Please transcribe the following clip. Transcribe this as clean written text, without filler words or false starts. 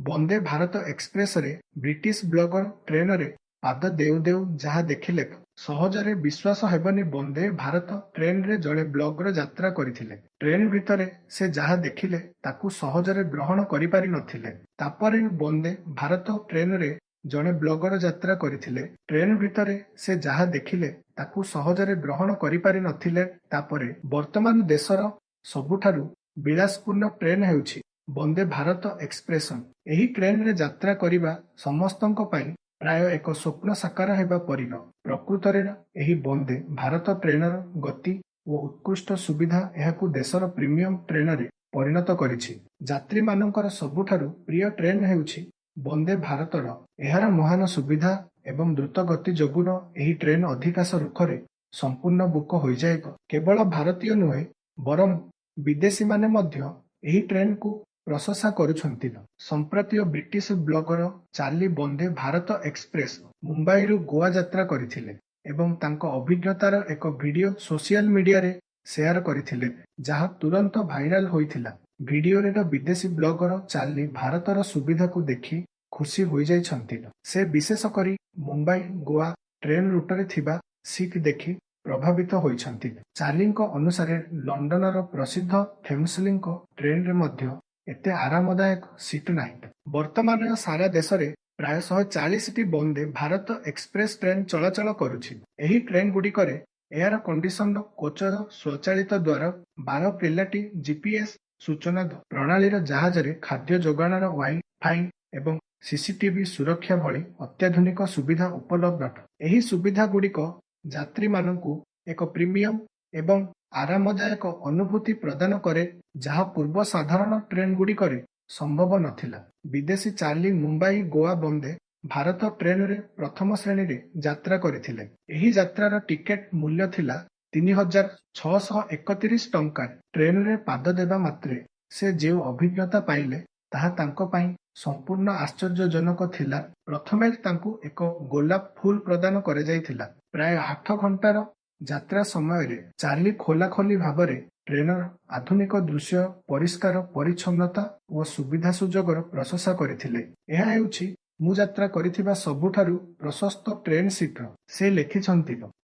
ବନ୍ଦେ ଭାରତ ଏକ୍ସପ୍ରେସରେ British blogger ଟ୍ରେନରେ ପାଦ ଦେଉ ଦେଉ ଯାହା ଦେଖିଲେ ସହଜରେ ବିଶ୍ୱାସ ହେବନି। ବନ୍ଦେ ଭାରତ ଟ୍ରେନରେ ଜଣେ ବ୍ଲଗର ଯାତ୍ରା କରିଥିଲେ। ଟ୍ରେନ ଭିତରେ ସେ ଯାହା ଦେଖିଲେ ତାକୁ ସହଜରେ ଗ୍ରହଣ କରିପାରି ନଥିଲେ। ତାପରେ ବନ୍ଦେ ଭାରତ ଟ୍ରେନରେ ଜଣେ ବ୍ଲଗର ଯାତ୍ରା କରିଥିଲେ। ଟ୍ରେନ ଭିତରେ ସେ ଯାହା ଦେଖିଲେ ତାକୁ ସହଜରେ ଗ୍ରହଣ କରିପାରି ନଥିଲେ। ତାପରେ ବର୍ତ୍ତମାନ ଦେଶର ସବୁଠାରୁ ବିଳାସପୂର୍ଣ୍ଣ ଟ୍ରେନ ହେଉଛି ବନ୍ଦେ ଭାରତ ଏକ୍ସପ୍ରେସ। ଏହି ଟ୍ରେନରେ ଯାତ୍ରା କରିବା ସମସ୍ତଙ୍କ ପାଇଁ ପ୍ରାୟ ଏକ ସ୍ୱପ୍ନ ସାକାର ହେବା ପରିର। ପ୍ରକୃତରେ ଏହି ବନ୍ଦେ ଭାରତ ଟ୍ରେନର ଗତି ଓ ଉତ୍କୃଷ୍ଟ ସୁବିଧା ଏହାକୁ ଦେଶର ପ୍ରିମିୟମ ଟ୍ରେନରେ ପରିଣତ କରିଛି। ଯାତ୍ରୀମାନଙ୍କର ସବୁଠାରୁ ପ୍ରିୟ ଟ୍ରେନ ହେଉଛି ବନ୍ଦେ ଭାରତର। ଏହାର ମହାନ ସୁବିଧା ଏବଂ ଦ୍ରୁତ ଗତି ଯୋଗୁଁ ଏହି ଟ୍ରେନ ଅଧିକାଂଶ ରୁଖରେ ସମ୍ପୂର୍ଣ୍ଣ ବୁକ ହୋଇଯାଏ। କେବଳ ଭାରତୀୟ ନୁହେଁ ବରଂ ବିଦେଶୀମାନେ ମଧ୍ୟ ଏହି ଟ୍ରେନକୁ ପ୍ରଶଂସା କରୁଛନ୍ତି। ସମ୍ପ୍ରତି British blogger Charlie Vande Bharat express ମୁମ୍ବାଇରୁ ଗୋଆ ଯାତ୍ରା କରିଥିଲେ ଏବଂ ତାଙ୍କ ଅଭିଜ୍ଞତାର ଏକ ଭିଡିଓ ସୋସିଆଲ ମିଡିଆରେ ସେୟାର କରିଥିଲେ, ଯାହା ତୁରନ୍ତ ଭାଇରାଲ ହୋଇଥିଲା। ଭିଡିଓରେ ବିଦେଶୀ ବ୍ଲଗର ଚାର୍ଲି ଭାରତର ସୁବିଧାକୁ ଦେଖି ଖୁସି ହୋଇଯାଇଛନ୍ତି। ସେ ବିଶେଷ କରି ମୁମ୍ବାଇ ଗୋଆ ଟ୍ରେନ ରୁଟରେ ଥିବା ସିଟ୍ ଦେଖି ପ୍ରଭାବିତ ହୋଇଛନ୍ତି। ଚାର୍ଲିଙ୍କ ଅନୁସାରେ ଲଣ୍ଡନର ପ୍ରସିଦ୍ଧ ଥେମ୍ସଲିଙ୍କ ଟ୍ରେନରେ ମଧ୍ୟ ଏତେ ଆରାମଦାୟକ ସିଟ୍ ନାହିଁ। ବର୍ତ୍ତମାନ ସାରା ଦେଶରେ ପ୍ରାୟ 140ଟି ବନ୍ଦେ ଭାରତ ଏକ୍ସପ୍ରେସ ଟ୍ରେନ ଚଳାଚଳ କରୁଛି। ଏହି ଟ୍ରେନଗୁଡ଼ିକରେ ଏୟାର କଣ୍ଡିସନ୍ଡ କୋଚର ସ୍ୱଚାଳିତ ଦ୍ୱାର, 12 ପିଲାଟି ଜିପିଏସ୍ ସୂଚନା ପ୍ରଣାଳୀର ଜାହାଜରେ ଖାଦ୍ୟ ଯୋଗାଣର ୱାଇ-ଫାଇ ଏବଂ ସିସିଟିଭି ସୁରକ୍ଷା ଭଳି ଅତ୍ୟାଧୁନିକ ସୁବିଧା ଉପଲବ୍ଧ। ଏହି ସୁବିଧାଗୁଡ଼ିକ ଯାତ୍ରୀମାନଙ୍କୁ ଏକ ପ୍ରିମିୟମ ଏବଂ ଆରାମଦାୟକ ଅନୁଭୂତି ପ୍ରଦାନ କରେ, ଯାହା ପୂର୍ବ ସାଧାରଣ ଟ୍ରେନଗୁଡ଼ିକରେ ସମ୍ଭବ ନଥିଲା। ବିଦେଶୀ ଚାର୍ଲି ମୁମ୍ବାଇ ଗୋଆ ବନ୍ଦେ ଭାରତ ଟ୍ରେନରେ ପ୍ରଥମ ଶ୍ରେଣୀରେ ଯାତ୍ରା କରିଥିଲେ। ଏହି ଯାତ୍ରାର ଟିକେଟ ମୂଲ୍ୟ ଥିଲା 3,631 ଟଙ୍କା। ଟ୍ରେନରେ ପାଦ ଦେବା ମାତ୍ରେ ସେ ଯେଉଁ ଅଭିଜ୍ଞତା ପାଇଲେ ତାହା ତାଙ୍କ ପାଇଁ ସମ୍ପୂର୍ଣ୍ଣ ଆଶ୍ଚର୍ଯ୍ୟଜନକ ଥିଲା। ପ୍ରଥମେ ତାଙ୍କୁ ଏକ ଗୋଲାପ ଫୁଲ ପ୍ରଦାନ କରାଯାଇଥିଲା। ପ୍ରାୟ 8 ଘଣ୍ଟାର ଯାତ୍ରା ସମୟରେ ଚାର୍ଲି ଖୋଲାଖୋଲି ଭାବରେ ଟ୍ରେନର ଆଧୁନିକ ଦୃଶ୍ୟ, ପରିଷ୍କାର ପରିଚ୍ଛନ୍ନତା ଓ ସୁବିଧା ସୁଯୋଗର ପ୍ରଶଂସା କରିଥିଲେ। ଏହା ହେଉଛି ମୁଁ ଯାତ୍ରା କରିଥିବା ସବୁଠାରୁ ପ୍ରଶସ୍ତ ଟ୍ରେନ ସିଟ୍, ସେ ଲେଖିଛନ୍ତି।